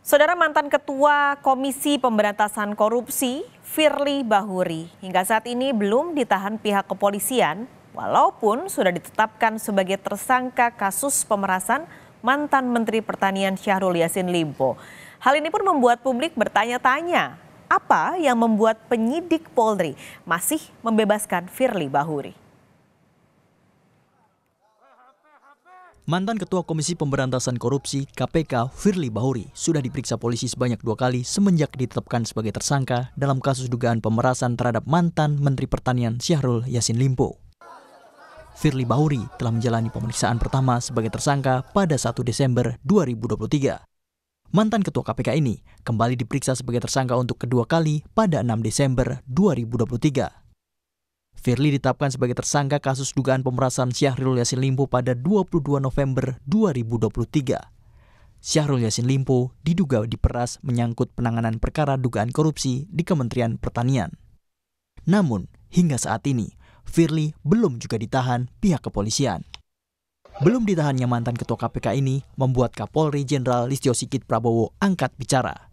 Saudara mantan Ketua Komisi Pemberantasan Korupsi, Firly Bahuri, hingga saat ini belum ditahan pihak kepolisian, walaupun sudah ditetapkan sebagai tersangka kasus pemerasan mantan Menteri Pertanian Syahrul Yassin Limpo. Hal ini pun membuat publik bertanya-tanya, apa yang membuat penyidik Polri masih membebaskan Firly Bahuri? Mantan Ketua Komisi Pemberantasan Korupsi (KPK) Firly Bahuri sudah diperiksa polisi sebanyak 2 kali semenjak ditetapkan sebagai tersangka dalam kasus dugaan pemerasan terhadap mantan Menteri Pertanian Syahrul Yassin Limpo. Firly Bahuri telah menjalani pemeriksaan pertama sebagai tersangka pada 1 Desember 2023. Mantan Ketua KPK ini kembali diperiksa sebagai tersangka untuk kedua kali pada 6 Desember 2023. Firly ditetapkan sebagai tersangka kasus dugaan pemerasan Syahrul Yassin Limpo pada 22 November 2023. Syahrul Yassin Limpo diduga diperas menyangkut penanganan perkara dugaan korupsi di Kementerian Pertanian. Namun, hingga saat ini, Firly belum juga ditahan pihak kepolisian. Belum ditahannya mantan Ketua KPK ini membuat Kapolri Jenderal Listio Sigit Prabowo angkat bicara.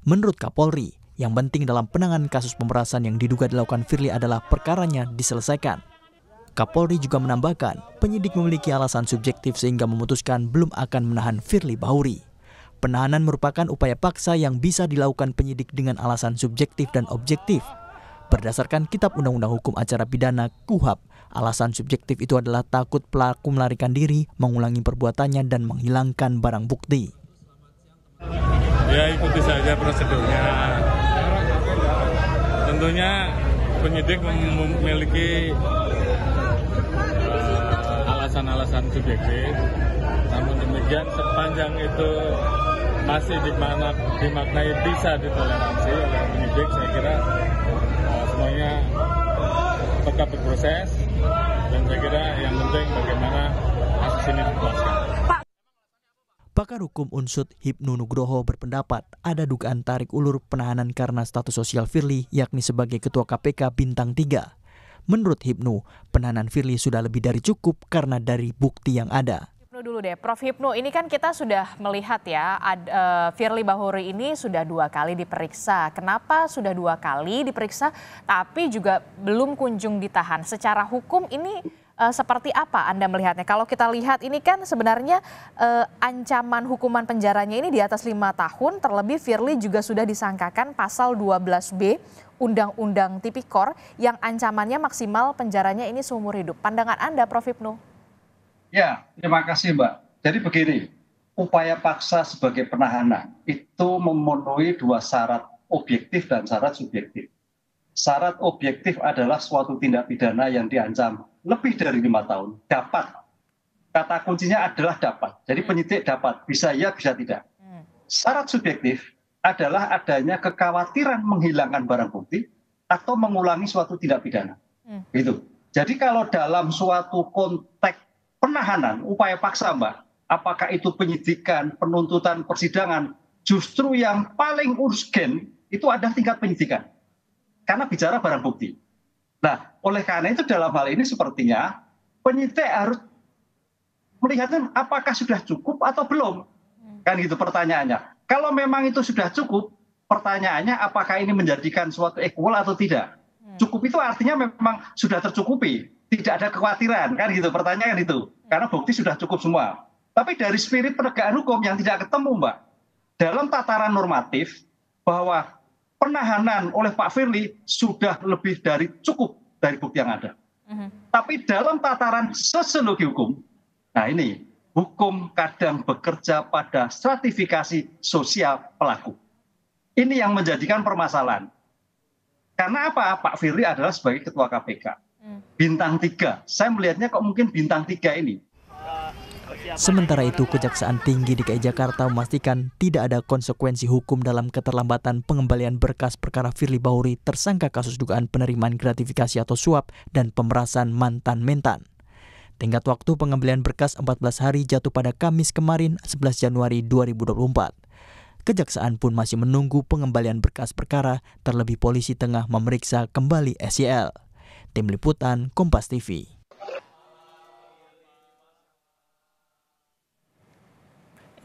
Menurut Kapolri, yang penting dalam penanganan kasus pemerasan yang diduga dilakukan Firly adalah perkaranya diselesaikan. Kapolri juga menambahkan, penyidik memiliki alasan subjektif sehingga memutuskan belum akan menahan Firly Bahuri. Penahanan merupakan upaya paksa yang bisa dilakukan penyidik dengan alasan subjektif dan objektif. Berdasarkan Kitab Undang-Undang Hukum Acara Pidana (KUHP), alasan subjektif itu adalah takut pelaku melarikan diri, mengulangi perbuatannya, dan menghilangkan barang bukti. Ya, ikuti saja prosedurnya. Tentunya penyidik memiliki alasan-alasan subjektif, namun demikian sepanjang itu masih dimaknai bisa ditoleransi oleh penyidik, saya kira semuanya tetap berproses, dan saya kira yang penting bagaimana kasus ini dipuaskan. Pakar Hukum Unsud Hipnu Nugroho berpendapat ada dugaan tarik ulur penahanan karena status sosial Firly yakni sebagai Ketua KPK bintang 3. Menurut Hipnu, penahanan Firly sudah lebih dari cukup karena dari bukti yang ada. Hipnu dulu deh, Prof. Hipnu, ini kan kita sudah melihat ya, Firly Bahuri ini sudah 2 kali diperiksa. Kenapa sudah 2 kali diperiksa tapi juga belum kunjung ditahan? Secara hukum ini seperti apa Anda melihatnya? Kalau kita lihat ini kan sebenarnya ancaman hukuman penjaranya ini di atas 5 tahun, terlebih Firly juga sudah disangkakan pasal 12B Undang-Undang Tipikor yang ancamannya maksimal penjaranya ini seumur hidup. Pandangan Anda, Prof. Hipnu? Ya, terima kasih Mbak. Jadi begini, upaya paksa sebagai penahanan itu memenuhi 2 syarat objektif dan syarat subjektif. Syarat objektif adalah suatu tindak pidana yang diancam lebih dari 5 tahun, dapat. Kata kuncinya adalah dapat. Jadi penyidik dapat, bisa ya, bisa tidak. Syarat subjektif adalah adanya kekhawatiran menghilangkan barang bukti atau mengulangi suatu tindak pidana. Gitu. Jadi kalau dalam suatu konteks penahanan, upaya paksa Mbak, apakah itu penyidikan, penuntutan, persidangan, justru yang paling urgen itu ada tingkat penyidikan. Karena bicara barang bukti. Nah, oleh karena itu dalam hal ini sepertinya penyidik harus melihatnya apakah sudah cukup atau belum. Kan gitu pertanyaannya. Kalau memang itu sudah cukup, pertanyaannya apakah ini menjadikan suatu equal atau tidak. Cukup itu artinya memang sudah tercukupi. Tidak ada kekhawatiran, kan gitu pertanyaan itu. Karena bukti sudah cukup semua. Tapi dari spirit penegakan hukum yang tidak ketemu Mbak. Dalam tataran normatif bahwa penahanan oleh Pak Firly sudah lebih dari cukup dari bukti yang ada. Tapi dalam tataran sosiologi hukum, nah ini hukum kadang bekerja pada stratifikasi sosial pelaku. Ini yang menjadikan permasalahan. Karena apa? Pak Firly adalah sebagai Ketua KPK. Bintang 3. Saya melihatnya kok mungkin bintang 3 ini. Sementara itu, Kejaksaan Tinggi DKI Jakarta memastikan tidak ada konsekuensi hukum dalam keterlambatan pengembalian berkas perkara Firly Bahuri tersangka kasus dugaan penerimaan gratifikasi atau suap dan pemerasan mantan mentan. Tenggat waktu pengembalian berkas 14 hari jatuh pada Kamis kemarin 11 Januari 2024. Kejaksaan pun masih menunggu pengembalian berkas perkara, terlebih polisi tengah memeriksa kembali SYL. Tim Liputan Kompas TV.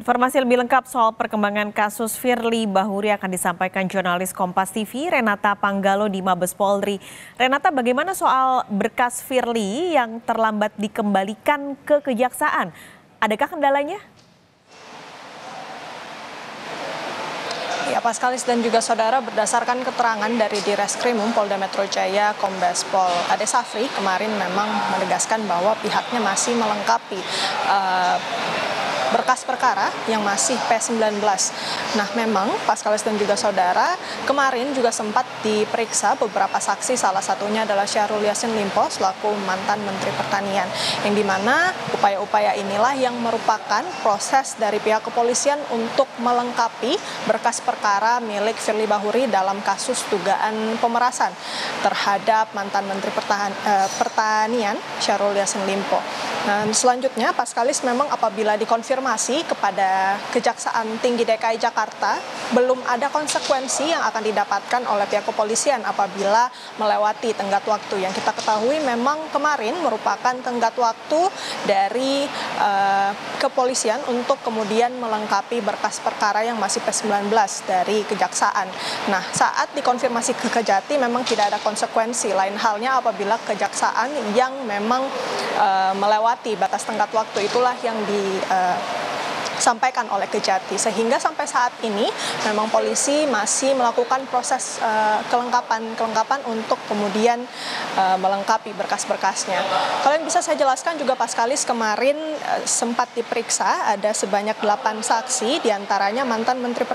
Informasi lebih lengkap soal perkembangan kasus Firly Bahuri akan disampaikan jurnalis Kompas TV Renata Panggalo di Mabes Polri. Renata, bagaimana soal berkas Firly yang terlambat dikembalikan ke Kejaksaan? Adakah kendalanya? Ya, Paskalis dan juga saudara, berdasarkan keterangan dari Direskrimum Polda Metro Jaya Kombes Pol Ade Safri kemarin memang menegaskan bahwa pihaknya masih melengkapi berkas perkara yang masih P19. Nah, memang Paskalis dan juga saudara, kemarin juga sempat diperiksa beberapa saksi, salah satunya adalah Syahrul Yassin Limpo selaku mantan Menteri Pertanian, yang dimana upaya-upaya inilah yang merupakan proses dari pihak kepolisian untuk melengkapi berkas perkara milik Firly Bahuri dalam kasus dugaan pemerasan terhadap mantan Menteri Pertanian Syahrul Yassin Limpo. Dan selanjutnya Paskalis memang apabila dikonfirmasi kepada Kejaksaan Tinggi DKI Jakarta, belum ada konsekuensi yang akan didapatkan oleh pihak kepolisian apabila melewati tenggat waktu. Yang kita ketahui memang kemarin merupakan tenggat waktu dari kepolisian untuk kemudian melengkapi berkas perkara yang masih P19 dari Kejaksaan. Nah, saat dikonfirmasi ke Kejati memang tidak ada konsekuensi. Lain halnya apabila Kejaksaan yang memang melewati batas tenggat waktu, itulah yang disampaikan oleh Kejati, sehingga sampai saat ini memang polisi masih melakukan proses kelengkapan untuk kemudian melengkapi berkas-berkasnya. Kalau yang bisa saya jelaskan juga Paskalis, kemarin sempat diperiksa ada sebanyak 8 saksi, diantaranya mantan Menteri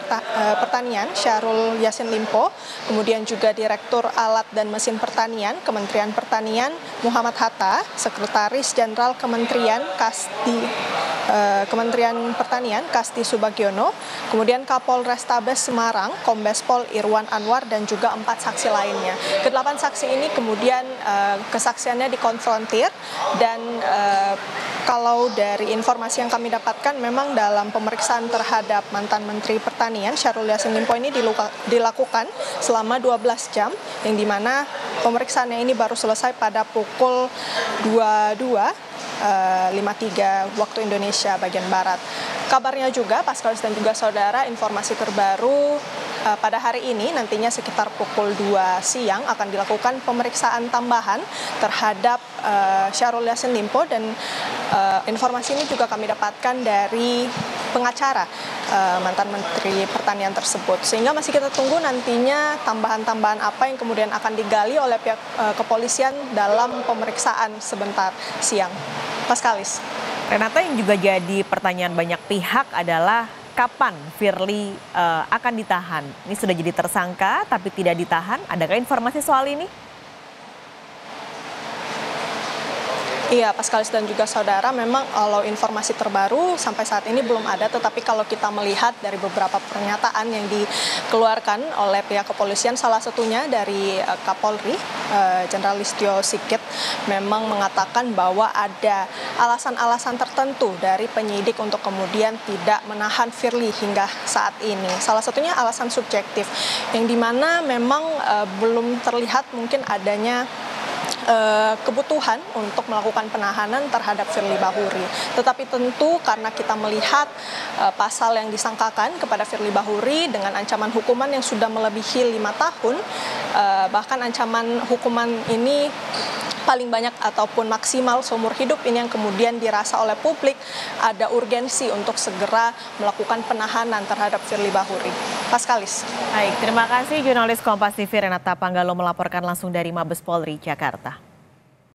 Pertanian Syahrul Yassin Limpo, kemudian juga Direktur Alat dan Mesin Pertanian Kementerian Pertanian Muhammad Hatta, Sekretaris Jenderal Kementerian Pertanian Kasti Subagiono, kemudian Kapolrestabes Semarang Kombes Pol Irwan Anwar, dan juga 4 saksi lainnya. Ke-8 saksi ini kemudian kesaksiannya dikonfrontir, dan kalau dari informasi yang kami dapatkan memang dalam pemeriksaan terhadap mantan Menteri Pertanian Syahrul Yassin Limpo ini dilakukan selama 12 jam, yang dimana pemeriksaannya ini baru selesai pada pukul 22.53 waktu Indonesia bagian Barat. Kabarnya juga Paskalis dan juga saudara, informasi terbaru pada hari ini nantinya sekitar pukul 2 siang akan dilakukan pemeriksaan tambahan terhadap Syahrul Yassin Limpo, dan informasi ini juga kami dapatkan dari pengacara mantan Menteri Pertanian tersebut, sehingga masih kita tunggu nantinya tambahan-tambahan apa yang kemudian akan digali oleh pihak kepolisian dalam pemeriksaan sebentar siang. Paskalis. Renata, yang juga jadi pertanyaan banyak pihak adalah kapan Firly akan ditahan? Ini sudah jadi tersangka tapi tidak ditahan. Adakah informasi soal ini? Iya, Paskalis dan juga saudara, memang kalau informasi terbaru sampai saat ini belum ada, tetapi kalau kita melihat dari beberapa pernyataan yang dikeluarkan oleh pihak kepolisian, salah satunya dari Kapolri Jenderal Listio Sigit, memang mengatakan bahwa ada alasan-alasan tertentu dari penyidik untuk kemudian tidak menahan Firly hingga saat ini. Salah satunya alasan subjektif, yang dimana memang belum terlihat mungkin adanya kebutuhan untuk melakukan penahanan terhadap Firly Bahuri. Tetapi tentu karena kita melihat pasal yang disangkakan kepada Firly Bahuri dengan ancaman hukuman yang sudah melebihi 5 tahun, bahkan ancaman hukuman ini paling banyak ataupun maksimal seumur hidup ini, yang kemudian dirasa oleh publik ada urgensi untuk segera melakukan penahanan terhadap Firly Bahuri. Paskalis. Baik, terima kasih jurnalis Kompas TV Renata Panggalo melaporkan langsung dari Mabes Polri, Jakarta.